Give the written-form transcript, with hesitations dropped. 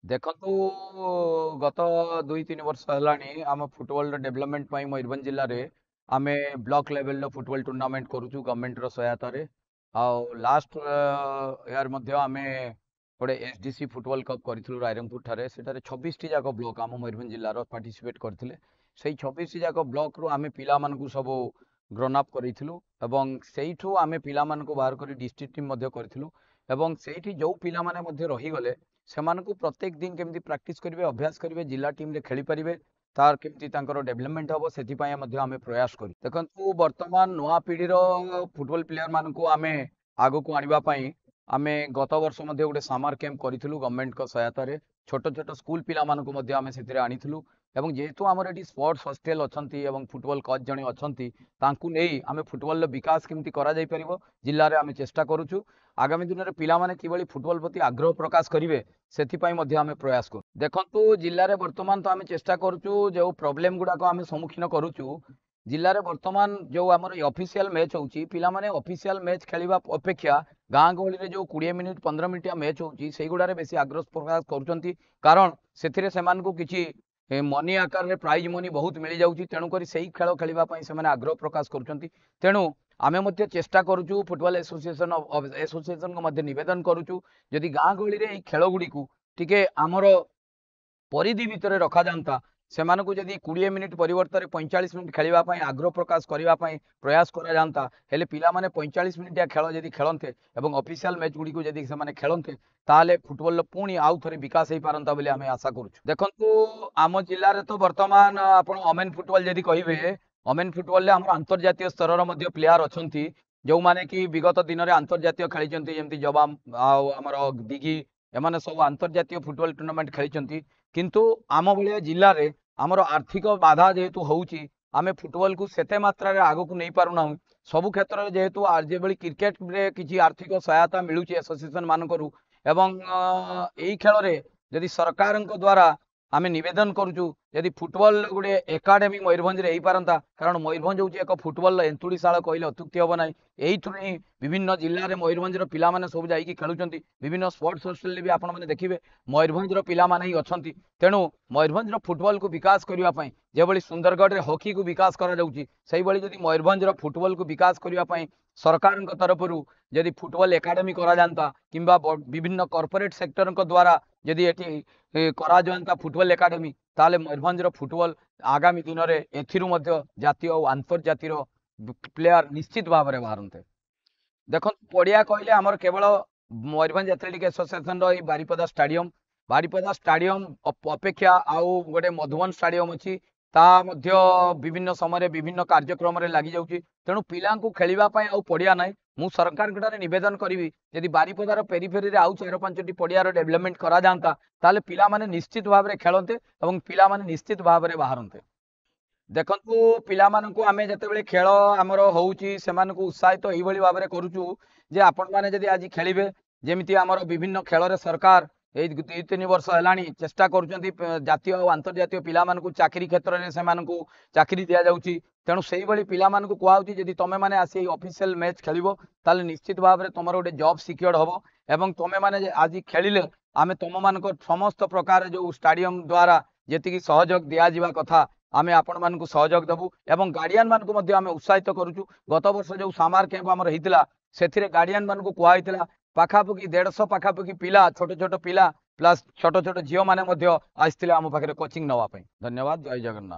ଦେଖନ୍ତୁ ଗତ 2-3 ବର୍ଷ ହେଲାଣି ଆମ ଫୁଟବଲର ଡେଭଲପମେଣ୍ଟ ପାଇଁ ମୟୂରଭଞ୍ଜ ଜିଲ୍ଲାରେ ଆମେ ବ୍ଲକ ଲେଭେଲର ଫୁଟବଲ ଟୁର୍ଣ୍ଣାମେଣ୍ଟ କରୁଛୁ ଗଭର୍ଣ୍ଣମେଣ୍ଟର ସହାୟତାରେ। ଆଉ ଲାଷ୍ଟ ଇୟର ମଧ୍ୟ ଆମେ ଗୋଟେ ଏସଡିସି ଫୁଟବଲ କପ୍ କରିଥିଲୁ ରାଇରଙ୍ଗପୁର ଠାରେ। ସେଠାରେ 26ଟି ଯାକ ବ୍ଲକ ଆମ ମୟୂରଭଞ୍ଜ ଜିଲ୍ଲାର ପାର୍ଟିସିପେଟ୍ କରିଥିଲେ। ସେଇ 26ଟି ଯାକ ବ୍ଲକରୁ ଆମେ ପିଲାମାନଙ୍କୁ ସବୁ ଗ୍ରୋନ୍ ଅପ୍ କରିଥିଲୁ ଏବଂ ସେଇଠୁ ଆମେ ପିଲାମାନଙ୍କୁ ବାହାର କରି ଡିଷ୍ଟ୍ରିକ୍ଟ ଟିମ୍ ମଧ୍ୟ କରିଥିଲୁ। ଏବଂ ସେଇଠି ଯେଉଁ ପିଲାମାନେ ମଧ୍ୟ ରହିଗଲେ ସେମାନଙ୍କୁ ପ୍ରତ୍ୟେକ ଦିନ କେମିତି ପ୍ରାକ୍ଟିସ୍ କରିବେ, ଅଭ୍ୟାସ କରିବେ, ଜିଲ୍ଲା ଟିମ୍ରେ ଖେଳିପାରିବେ, ତାର କେମିତି ତାଙ୍କର ଡେଭଲପମେଣ୍ଟ ହେବ ସେଥିପାଇଁ ମଧ୍ୟ ଆମେ ପ୍ରୟାସ କରୁ। ଦେଖନ୍ତୁ ବର୍ତ୍ତମାନ ନୂଆ ପିଢ଼ିର ଫୁଟବଲ ପ୍ଲେୟାର ମାନଙ୍କୁ ଆମେ ଆଗକୁ ଆଣିବା ପାଇଁ ଆମେ ଗତ ବର୍ଷ ମଧ୍ୟ ଗୋଟେ ସାମର କ୍ୟାମ୍ପ କରିଥିଲୁ ଗଭର୍ଣ୍ଣମେଣ୍ଟଙ୍କ ସହାୟତାରେ। ଛୋଟ ଛୋଟ ସ୍କୁଲ ପିଲାମାନଙ୍କୁ ମଧ୍ୟ ଆମେ ସେଥିରେ ଆଣିଥିଲୁ ଏବଂ ଯେହେତୁ ଆମର ଏଠି ସ୍ପୋର୍ଟସ ହଷ୍ଟେଲ ଅଛନ୍ତି ଏବଂ ଫୁଟବଲ କୋଚ୍ ଜଣେ ଅଛନ୍ତି, ତାଙ୍କୁ ନେଇ ଆମେ ଫୁଟବଲର ବିକାଶ କେମିତି କରାଯାଇପାରିବ ଜିଲ୍ଲାରେ ଆମେ ଚେଷ୍ଟା କରୁଛୁ। ଆଗାମୀ ଦିନରେ ପିଲାମାନେ କିଭଳି ଫୁଟବଲ ପ୍ରତି ଆଗ୍ରହ ପ୍ରକାଶ କରିବେ ସେଥିପାଇଁ ମଧ୍ୟ ଆମେ ପ୍ରୟାସ କରୁ। ଦେଖନ୍ତୁ ଜିଲ୍ଲାରେ ବର୍ତ୍ତମାନ ତ ଆମେ ଚେଷ୍ଟା କରୁଛୁ, ଯେଉଁ ପ୍ରୋବ୍ଲେମ ଗୁଡ଼ାକ ଆମେ ସମ୍ମୁଖୀନ କରୁଛୁ ଜିଲ୍ଲାରେ ବର୍ତ୍ତମାନ ଯେଉଁ ଆମର ଅଫିସିଆଲ ମ୍ୟାଚ୍ ହେଉଛି, ପିଲାମାନେ ଅଫିସିଆଲ ମ୍ୟାଚ୍ ଖେଳିବା ଅପେକ୍ଷା ଗାଁ ଗହଳିରେ ଯେଉଁ 20 ମିନିଟ୍ 15 ମିନିଟିଆ ମ୍ୟାଚ୍ ହେଉଛି ସେଇଗୁଡ଼ାରେ ବେଶୀ ଆଗ୍ରହ ପ୍ରକାଶ କରୁଛନ୍ତି, କାରଣ ସେଥିରେ ସେମାନଙ୍କୁ କିଛି ମନି ଆକାରରେ ପ୍ରାଇଜ ମନି ବହୁତ ମିଳିଯାଉଛି। ତେଣୁକରି ସେଇ ଖେଳ ଖେଳିବା ପାଇଁ ସେମାନେ ଆଗ୍ରହ ପ୍ରକାଶ କରୁଛନ୍ତି। ତେଣୁ ଆମେ ମଧ୍ୟ ଚେଷ୍ଟା କରୁଛୁ, ଫୁଟବଲ ଆସୋସିଏସନଙ୍କ ମଧ୍ୟ ନିବେଦନ କରୁଛୁ, ଯଦି ଗାଁ ଗହଳିରେ ଏଇ ଖେଳ ଗୁଡ଼ିକୁ ଟିକେ ଆମର ପରିଧି ଭିତରେ ରଖାଯାଆନ୍ତା, ସେମାନଙ୍କୁ ଯଦି 20 ମିନିଟ୍ ପରିବର୍ତ୍ତରେ 45 ମିନିଟ୍ ଖେଳିବା ପାଇଁ ଆଗ୍ରହ ପ୍ରକାଶ କରିବା ପାଇଁ ପ୍ରୟାସ କରାଯାଆନ୍ତା, ହେଲେ ପିଲାମାନେ 45 ମିନିଟିଆ ଖେଳ ଯଦି ଖେଳନ୍ତେ ଏବଂ ଅଫିସିଆଲ ମ୍ୟାଚ୍ ଗୁଡ଼ିକୁ ଯଦି ସେମାନେ ଖେଳନ୍ତେ, ତାହେଲେ ଫୁଟବଲର ପୁଣି ଆଉ ଥରେ ବିକାଶ ହେଇପାରନ୍ତା ବୋଲି ଆମେ ଆଶା କରୁଛୁ। ଦେଖନ୍ତୁ ଆମ ଜିଲ୍ଲାରେ ତ ବର୍ତ୍ତମାନ ଆପଣ ଓମେନ୍ ଫୁଟବଲ ଯଦି କହିବେ, ଓମେନ୍ ଫୁଟବଲରେ ଆମର ଆନ୍ତର୍ଜାତୀୟ ସ୍ତରର ମଧ୍ୟ ପ୍ଲେୟାର ଅଛନ୍ତି ଯେଉଁମାନେ କି ବିଗତ ଦିନରେ ଆନ୍ତର୍ଜାତୀୟ ଖେଳିଛନ୍ତି, ଯେମିତି ଜବାମ ଆଉ ଆମର ଦିଘି, ଏମାନେ ସବୁ ଆନ୍ତର୍ଜାତୀୟ ଫୁଟବଲ ଟୁର୍ଣ୍ଣାମେଣ୍ଟ ଖେଳିଛନ୍ତି। କିନ୍ତୁ ଆମ ଭଳିଆ ଜିଲ୍ଲାରେ ଆମର ଆର୍ଥିକ ବାଧା ଯେହେତୁ ହେଉଛି, ଆମେ ଫୁଟବଲକୁ ସେତେ ମାତ୍ରାରେ ଆଗକୁ ନେଇପାରୁନାହୁଁ। ସବୁ କ୍ଷେତ୍ରରେ ଯେହେତୁ ଯେଭଳି କ୍ରିକେଟରେ କିଛି ଆର୍ଥିକ ସହାୟତା ମିଳୁଛି ଆସୋସିଏସନ ମାନଙ୍କରୁ ଏବଂ ଏଇ ଖେଳରେ ଯଦି ସରକାରଙ୍କ ଦ୍ୱାରା ଆମେ ନିବେଦନ କରୁଛୁ, ଯଦି ଫୁଟବଲ ଗୋଟେ ଏକାଡେମୀ ମୟୂରଭଞ୍ଜରେ ହେଇପାରନ୍ତା, କାରଣ ମୟୂରଭଞ୍ଜ ହେଉଛି ଏକ ଫୁଟବଲର ଏନ୍ତୁଡ଼ିଶାଳ କହିଲେ ଅତ୍ୟୁକ୍ତି ହେବ ନାହିଁ। ଏଇଥିରୁ ହିଁ ବିଭିନ୍ନ ଜିଲ୍ଲାରେ ମୟୂରଭଞ୍ଜର ପିଲାମାନେ ସବୁ ଯାଇକି ଖେଳୁଛନ୍ତି। ବିଭିନ୍ନ ସ୍ପୋର୍ଟସ ହଷ୍ଟେଲରେ ବି ଆପଣମାନେ ଦେଖିବେ ମୟୂରଭଞ୍ଜର ପିଲାମାନେ ହିଁ ଅଛନ୍ତି। ତେଣୁ ମୟୂରଭଞ୍ଜର ଫୁଟବଲକୁ ବିକାଶ କରିବା ପାଇଁ ଯେଭଳି ସୁନ୍ଦରଗଡ଼ରେ ହକିକୁ ବିକାଶ କରାଯାଉଛି, ସେଇଭଳି ଯଦି ମୟୂରଭଞ୍ଜର ଫୁଟବଲକୁ ବିକାଶ କରିବା ପାଇଁ ସରକାରଙ୍କ ତରଫରୁ ଯଦି ଫୁଟବଲ ଏକାଡେମୀ କରାଯାଆନ୍ତା କିମ୍ବା ବିଭିନ୍ନ କର୍ପୋରେଟ ସେକ୍ଟରଙ୍କ ଦ୍ୱାରା ଯଦି ଏଠି କରାଯାଆନ୍ତା ଫୁଟବଲ ଏକାଡେମୀ, ତାହେଲେ ମୟୂରଭଞ୍ଜର ଫୁଟବଲ ଆଗାମୀ ଦିନରେ ଏଥିରୁ ମଧ୍ୟ ଜାତୀୟ ଓ ଆନ୍ତର୍ଜାତିକ ପ୍ଲେୟାର ନିଶ୍ଚିତ ଭାବରେ ବାହାରନ୍ତେ। ଦେଖନ୍ତୁ ପଡ଼ିଆ କହିଲେ ଆମର କେବଳ ମୟୂରଭଞ୍ଜ ଆଥଲେଟିକ୍ ଆସୋସିଏସନର ଏଇ ବାରିପଦା ଷ୍ଟାଡିୟମ ଅପେକ୍ଷା ଆଉ ଗୋଟେ ମଧୁବନ ଷ୍ଟାଡିୟମ ଅଛି, ତାହା ମଧ୍ୟ ବିଭିନ୍ନ ସମୟରେ ବିଭିନ୍ନ କାର୍ଯ୍ୟକ୍ରମରେ ଲାଗିଯାଉଛି। ତେଣୁ ପିଲାଙ୍କୁ ଖେଳିବା ପାଇଁ ଆଉ ପଡ଼ିଆ ନାହିଁ। ମୁଁ ସରକାରଙ୍କ ଠାରେ ନିବେଦନ କରିବି, ଯଦି ବାରିପଦାର ପେରିଫେରିରେ ଆଉ 4-5ଟି ପଡ଼ିଆର ଡେଭଲପମେଣ୍ଟ କରାଯାଆନ୍ତା, ତାହେଲେ ପିଲାମାନେ ନିଶ୍ଚିତ ଭାବରେ ଖେଳନ୍ତେ ଏବଂ ପିଲାମାନେ ନିଶ୍ଚିତ ଭାବରେ ବାହାରନ୍ତେ। ଦେଖନ୍ତୁ ପିଲାମାନଙ୍କୁ ଆମେ ଯେତେବେଳେ ଖେଳ ଆମର ହେଉଛି ସେମାନଙ୍କୁ ଉତ୍ସାହିତ ଏଇଭଳି ଭାବରେ କରୁଛୁ ଯେ ଆପଣମାନେ ଯଦି ଆଜି ଖେଳିବେ, ଯେମିତି ଆମର ବିଭିନ୍ନ ଖେଳରେ ସରକାର ଏଇ 2-3 ବର୍ଷ ହେଲାଣି ଚେଷ୍ଟା କରୁଛନ୍ତି ଜାତୀୟ ଆଉ ଆନ୍ତର୍ଜାତୀୟ ପିଲାମାନଙ୍କୁ ଚାକିରି କ୍ଷେତ୍ରରେ ସେମାନଙ୍କୁ ଚାକିରି ଦିଆଯାଉଛି। ତେଣୁ ସେଇଭଳି ପିଲାମାନଙ୍କୁ କୁହାହେଉଛି, ଯଦି ତମେମାନେ ଆସି ଏଇ ଅଫିସିଆଲ ମ୍ୟାଚ୍ ଖେଳିବ, ତାହେଲେ ନିଶ୍ଚିତ ଭାବରେ ତମର ଗୋଟେ ଜବ୍ ସିକ୍ୟୁର୍ଡ ହେବ ଏବଂ ତମେମାନେ ଆଜି ଖେଳିଲେ ଆମେ ତମମାନଙ୍କ ସମସ୍ତ ପ୍ରକାର ଯେଉଁ ଷ୍ଟାଡିୟମ ଦ୍ୱାରା ଯେତିକି ସହଯୋଗ ଦିଆଯିବା କଥା ଆମେ ଆପଣମାନଙ୍କୁ ସହଯୋଗ ଦେବୁ ଏବଂ ଗାର୍ଡିଆନ ମାନଙ୍କୁ ମଧ୍ୟ ଆମେ ଉତ୍ସାହିତ କରୁଛୁ। ଗତ ବର୍ଷ ଯେଉଁ ସାମାର କ୍ୟାମ୍ପ ଆମର ହେଇଥିଲା, ସେଥିରେ ଗାର୍ଡିଆନ ମାନଙ୍କୁ କୁହାହେଇଥିଲା, ପାଖାପାଖି 150 ପାଖାପାଖି ପିଲା, ଛୋଟ ଛୋଟ ପିଲା ପ୍ଲସ୍ ଛୋଟ ଛୋଟ ଝିଅମାନେ ମଧ୍ୟ ଆସିଥିଲେ ଆମ ପାଖରେ କୋଚିଂ ନେବା ପାଇଁ। ଧନ୍ୟବାଦ। ଜୟ ଜଗନ୍ନାଥ।